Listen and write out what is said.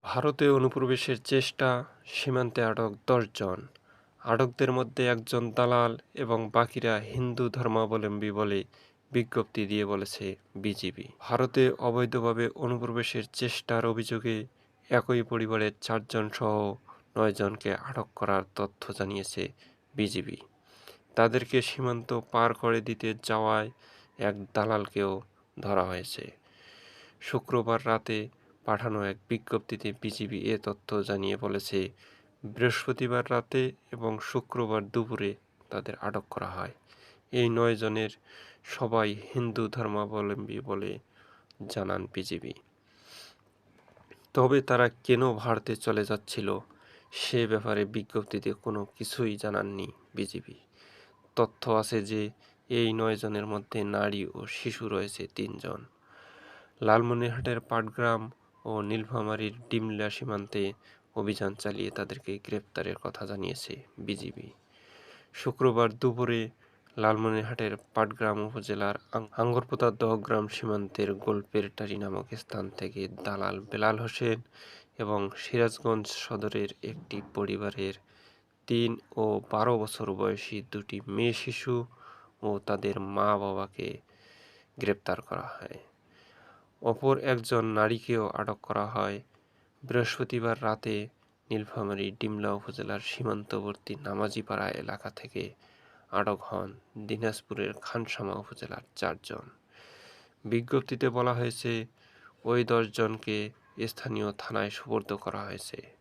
ভারতে অনুপ্রবেশের চেষ্টা, সীমান্তে আটক ১০ জন। আটকদের মধ্যে একজন দালাল এবং বাকিরা হিন্দু ধর্মাবলম্বী বলে বিজ্ঞপ্তি দিয়ে বলেছে বিজিবি। ভারতে অবৈধভাবে অনুপ্রবেশের চেষ্টার অভিযোগে একই পরিবারের ৪ জন সহ ৯ জনকে আটক করার তথ্য জানিয়েছে বিজিবি। তাদেরকে সীমান্ত পার করে দিতে যাওয়ায় এক দালালকেও ধরা হয়েছে। শুক্রবার রাতে পাঠানো এক বিজ্ঞপ্তিতে বিজিবি এ তথ্য জানিয়ে বলেছে, বৃহস্পতিবার রাতে এবং শুক্রবার দুপুরে তাদের আটক করা হয়। এই ৯ জনের সবাই হিন্দু ধর্মাবলম্বী বলে জানান বিজিবি। তবে তারা কেন ভারতে চলে যাচ্ছিল সে ব্যাপারে বিজ্ঞপ্তিতে কোনো কিছুই জানাননি বিজিবি। তথ্য আছে যে এই ৯ জনের মধ্যে নারী ও শিশু রয়েছে ৩ জন। লালমনিরহাটের পাটগ্রাম ও নীলফামারীর ডিমলা সীমান্তে অভিযান চালিয়ে তাদেরকে গ্রেপ্তারের কথা জানিয়েছে বিজিবি। শুক্রবার দুপুরে লালমনিরহাটের পাটগ্রাম উপজেলার আঙ্গরপোতা দহগ্রাম সীমান্তের গোলপেরটারি নামক স্থান থেকে দালাল বেলাল হোসেন এবং সিরাজগঞ্জ সদরের একটি পরিবারের ৩ ও ১২ বছর বয়সী দুটি মেয়ে শিশু ও তাদের মা-বাবাকে গ্রেপ্তার করা হয়। অপর একজন নারীকেও আটক করা হয়। বৃহস্পতিবার রাতে নীলফামারী ডিমলা উপজেলার সীমান্তবর্তী নামাজীপাড়া এলাকা থেকে আটক হন দিনাজপুরের খানসামা উপজেলার ৪ জন। বিজ্ঞপ্তিতে বলা হয়েছে, ওই ১০ জনকে স্থানীয় থানায় সোপর্দ করা হয়েছে।